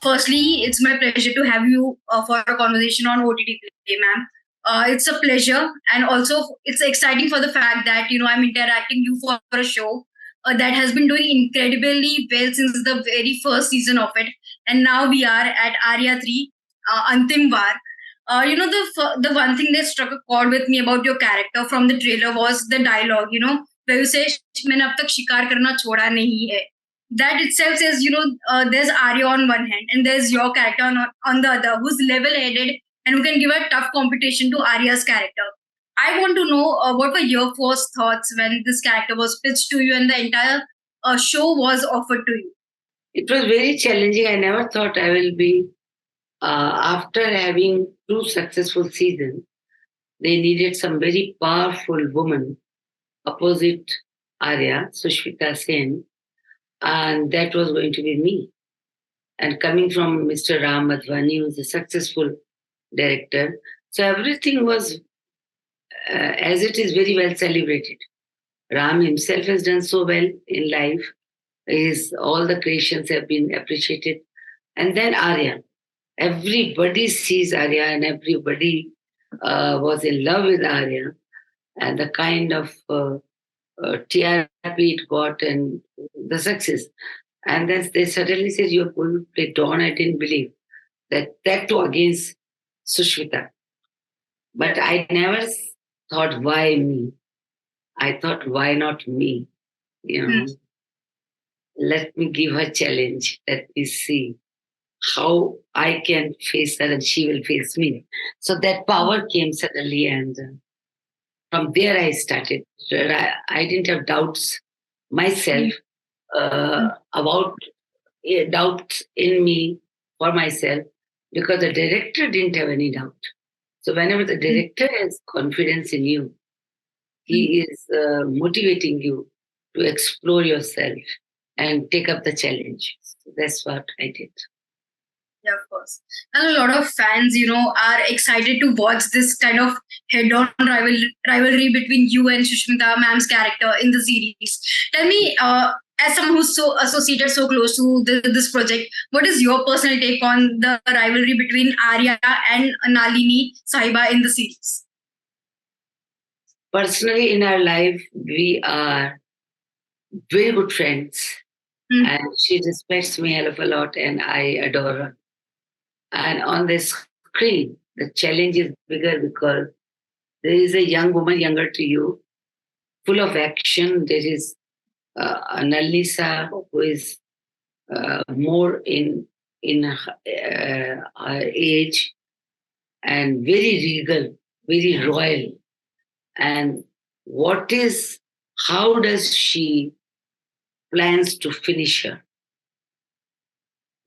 Firstly, it's my pleasure to have you for a conversation on OTTplay, ma'am. It's a pleasure, and also it's exciting for the fact that I'm interacting you for a show that has been doing incredibly well since the very first season of it, and now we are at Aarya 3, Antim Vaar. The one thing that struck a chord with me about your character from the trailer was the dialogue. Where you say, "मैंने अब तक शिकार करना छोड़ा नहीं है." That itself says, there's Arya on one hand and there's your character on the other, who's level-headed and who can give a tough competition to Arya's character. I want to know what were your first thoughts when this character was pitched to you and the entire show was offered to you? It was very challenging. I never thought I will be, after having two successful seasons, they needed some very powerful woman opposite Arya, Sushmita Sen, and that was going to be me. And coming from Mr. Ram Madhvani, who was a successful director, so everything was, as it is, very well celebrated. Ram himself has done so well in life. All the creations have been appreciated. And then Arya. Everybody sees Arya and everybody was in love with Arya and the kind of TRP it got and the success. And then they suddenly said, "You're going to play Dawn." I didn't believe that too against Sushmita. But I never thought, why me? I thought, why not me? Let me give her challenge. Let me see how I can face her and she will face me. So that power came suddenly, and from there I started. I didn't have doubts myself about doubts in me for myself because the director didn't have any doubt. So whenever the director has confidence in you, he is motivating you to explore yourself and take up the challenge. So that's what I did. Yeah, of course. And a lot of fans, are excited to watch this kind of head-on rivalry between you and Sushmita ma'am's character in the series. Tell me, as someone who's so associated so close to this project, what is your personal take on the rivalry between Arya and Nalini Sahiba in the series? Personally, in our life, we are very good friends. And she respects me a hell of a lot, and I adore her. And on the screen, the challenge is bigger because there is a young woman younger to you, full of action. There is Nalini Sa, who is more in her age and very regal, very royal. And how does she plans to finish her?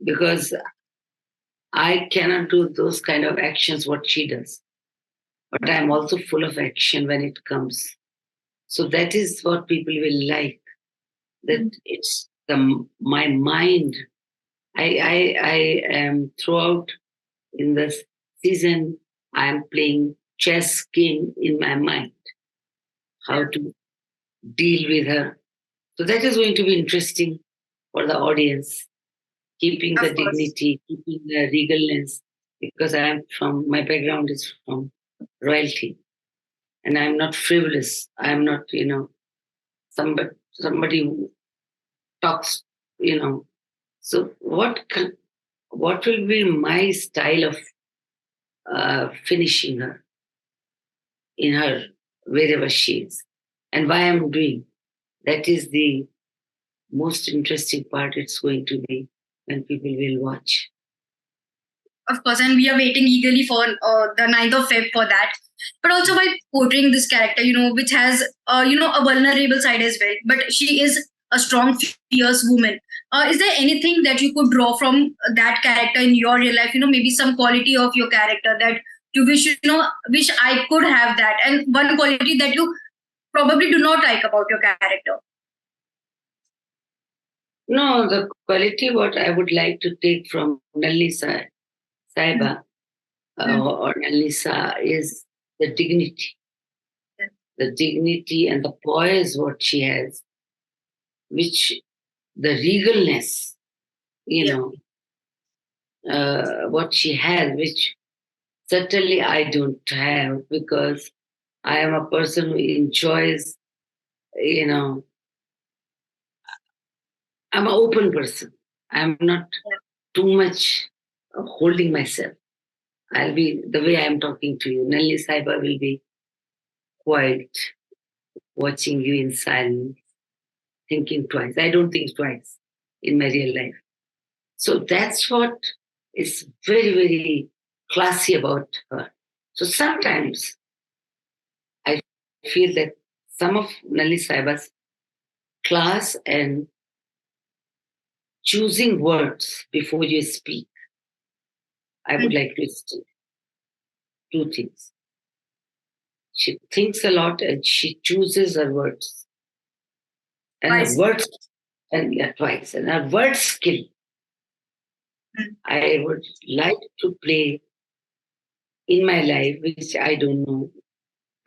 Because I cannot do those kind of actions what she does. But I'm also full of action when it comes. So that is what people will like. That it's my mind. I am throughout in the season, I am playing chess game in my mind. How to deal with her. So that is going to be interesting for the audience. Keeping the dignity, keeping the regalness, because my background is from royalty. And I'm not frivolous. I'm not, somebody who talks, So what will be my style of finishing her in her, wherever she is, and why I'm doing. That is the most interesting part it's going to be when people will watch. Of course, and we are waiting eagerly for the 9th of Feb for that. But also by portraying this character, which has, a vulnerable side as well. But she is a strong, fierce woman. Is there anything that you could draw from that character in your real life? Maybe some quality of your character that you wish I could have that, and one quality that you probably do not like about your character. No, the quality what I would like to take from Nalini Sahiba or Nalini Sa is the dignity. The dignity and the poise what she has, which the regalness, what she has, which certainly I don't have, because I am a person who enjoys, you know, I'm an open person. I'm not too much holding myself. I'll be the way I'm talking to you. Nalini Saiba will be quiet, watching you in silence, thinking twice. I don't think twice in my real life. So that's what is very, very classy about her. So sometimes I feel that some of Nalini Saiba's class and choosing words before you speak, I would like to say two things. She thinks a lot and she chooses her words. And her Wisely. words, and yeah, twice, and her word skill. I would like to play in my life, which I don't know.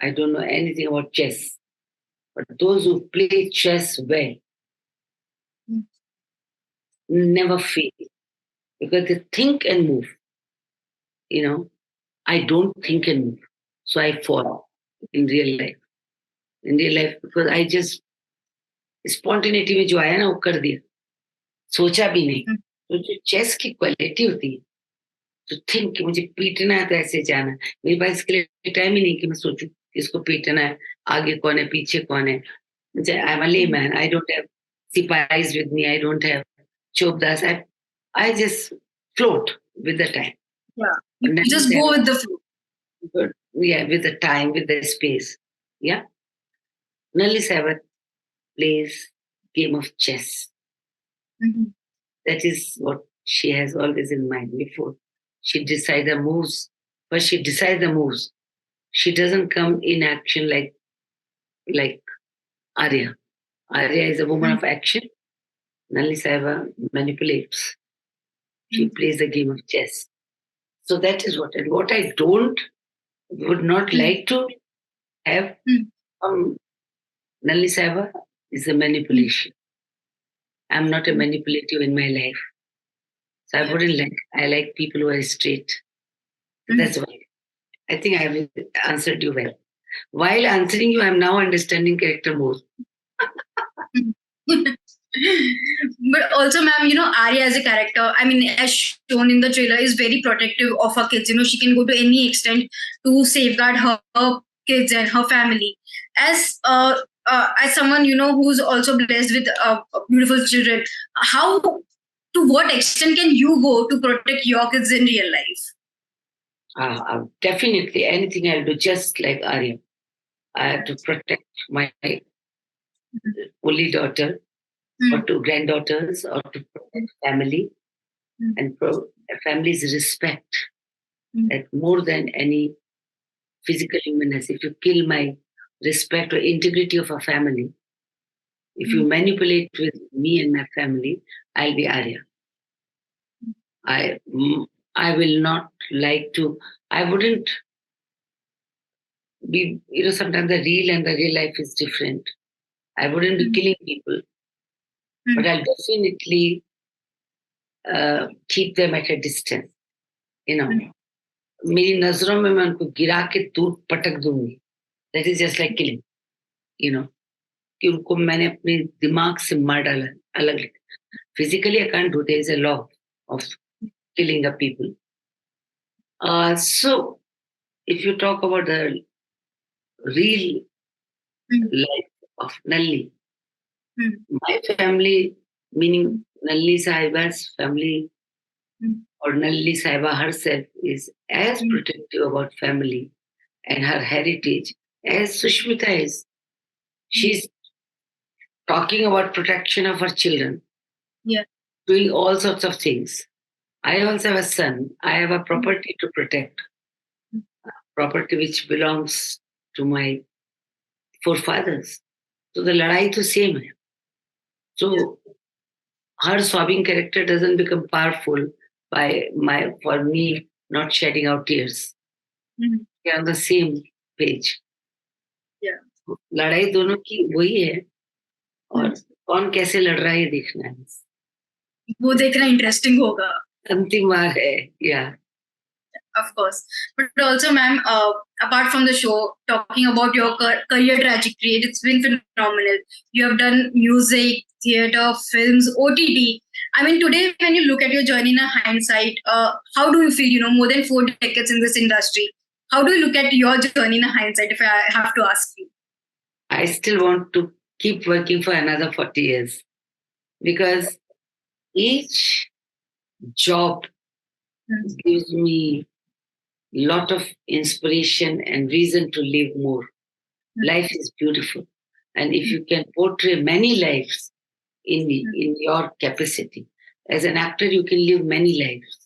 I don't know anything about chess. But those who play chess well never fail because they think and move. You know, I don't think and move. So I fall in real life. In real life, because I just spontaneity में जो आया ना वो कर दिया, सोचा भी नहीं. तो जो चेस की क्वालिटी होती है, तो थिंक कि मुझे पीटना है तो ऐसे जाना है. मेरे पास इसके लिए टाइम ही नहीं कि मैं सोचूं इसको पीटना है, आगे कौन है, पीछे कौन है. I am a layman, I don't have sipahis with me, I don't have chopdars. I just float with the time. Yeah, you just go with the flow. But yeah, with the time, with the space. Yeah. Nalini Sa plays game of chess. That is what she has always in mind before she decides the moves. But she decides the moves. She doesn't come in action like Aarya. Aarya is a woman of action. Nalini Sa manipulates. She plays the game of chess. So that is what I would not like to have Nalini Sa is a manipulation. I'm not a manipulative in my life. So I wouldn't like, I like people who are straight. That's why I think I have answered you well. While answering you, I'm now understanding character more. But also, ma'am, Arya as a character, I mean, as shown in the trailer, is very protective of her kids. She can go to any extent to safeguard her kids and her family. As someone, who's also blessed with beautiful children, how, to what extent can you go to protect your kids in real life? Definitely, anything I'll do, just like Arya. I have to protect my only daughter, or to granddaughters, or to protect family, and family's respect. That more than any physical humanness. If you kill my respect or integrity of a family, if you manipulate with me and my family, I'll be Arya. I will not like to. I wouldn't be. Sometimes the real and the real life is different. I wouldn't be killing people, but I'll definitely keep them at a distance. मेरी नजरों में मैं उनको गिरा के दूर पटक दूंगी. That is just like killing. कि उनको मैंने अपने दिमाग से मार डाला अलग. Physically I can't do. There is a law of killing the people. So if you talk about the real life of Nalini, my family, meaning Nalini Sahiba's family, or Nalini Sahiba herself, is as protective about family and her heritage as Sushmita is. She's talking about protection of her children, doing all sorts of things. I also have a son. I have a property to protect, property which belongs to my forefathers. So the ladai to same hai. So her sobbing character doesn't become powerful for me not shedding out tears. We are on the same page. लड़ाई दोनों की वही है, और कौन कैसे लड़ रहा है ये देखना है. वो देखना इंटरेस्टिंग होगा. अंतिम वार है, yeah. Of course. But also, ma'am, apart from the show, talking about your career trajectory, it's been phenomenal. You have done music, theater, films, OTT. I mean, today, when you look at your journey in a hindsight, how do you feel, more than 4 decades in this industry? How do you look at your journey in a hindsight, if I have to ask you? I still want to keep working for another 40 years because each job gives me lot of inspiration and reason to live more. Life is beautiful. And if you can portray many lives in your capacity, as an actor, you can live many lives.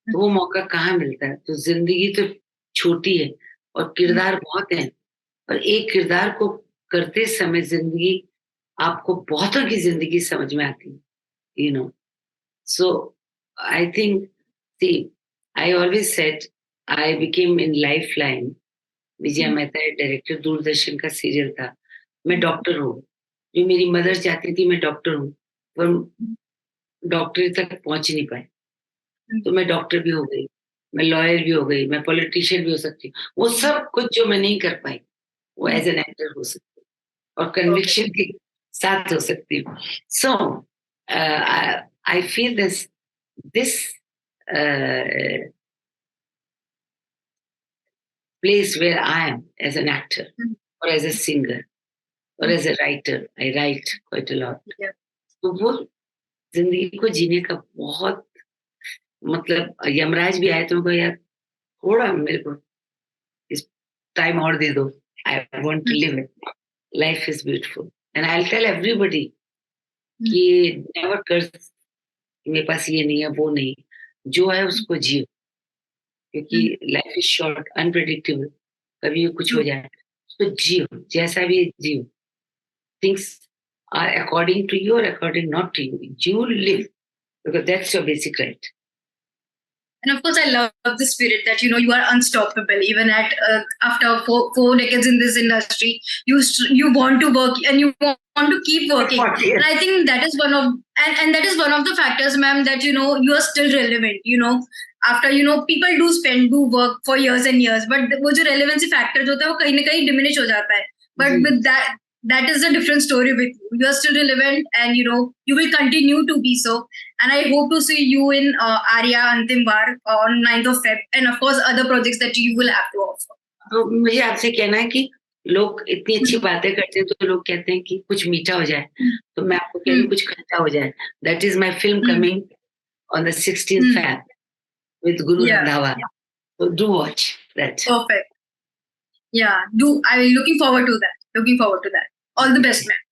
तो वो मौका कहाँ मिलता है? तो जिंदगी तो छोटी है और किरदार बहुत हैं, और एक किरदार को करते समय जिंदगी आपको बहुतों की जिंदगी समझ में आती है, you know. So I think, see, I always said I became in Lifeline. Vijay Mehta director, Doordarshan का सीरियल था. मैं डॉक्टर हूँ, जो मेरी मदर चाहती थी मैं डॉक्टर हूँ, पर डॉक्टरी तक पहुंच नहीं पाए. तो मैं डॉक्टर भी हो गई, मैं लॉयर भी हो गई, मैं पॉलिटिशियन भी हो सकती हूँ. वो सब कुछ जो मैं नहीं कर पाई, वो एज एन एक्टर हो सकती हूँ और कन्विक्शन के साथ हो सकती हूँ. So I feel this place where I am as an actor or as a singer or as a writer. I write quite a lot. Yeah. तो वो जिंदगी को जीने का बहुत, मतलब यमराज भी आए तो मैं यार थोड़ा मेरे को इस टाइम और दे दो. I want to live it. Life is beautiful and I will tell everybody कि नेवर कर्स मेरे पास ये नहीं है वो नहीं, जो है उसको जियो, क्योंकि लाइफ इज शॉर्ट, अनप्रेडिक्टेबल, कभी कुछ हो जाए. तो जियो, जैसा भी जियो. Things are according to you और according not to you. You live because that's your basic right. And of course, I love the spirit that you are unstoppable. Even at after 4 decades in this industry, you want to work and you want to keep working. Yes. And I think that is one of and that is one of the factors, ma'am, that you are still relevant. After people do work for years and years, but वो जो relevancy factor होता है वो कहीं ना कहीं diminish हो जाता है. But with that is a different story with you. You are still relevant, and you will continue to be so. And I hope to see you in Aarya Antim Vaar on 9th of Feb, and of course other projects that you will have to offer. तो मुझे आपसे कहना है कि लोग इतनी अच्छी बातें करते हैं तो लोग कहते हैं कि कुछ मीठा हो जाए, तो मैं आपको कह रही हूँ कुछ खट्टा हो जाए. That is my film coming on the 16th Feb with Guru Randhawa. So do watch that. Perfect. Yeah, I will looking forward to that. All the best, ma'am.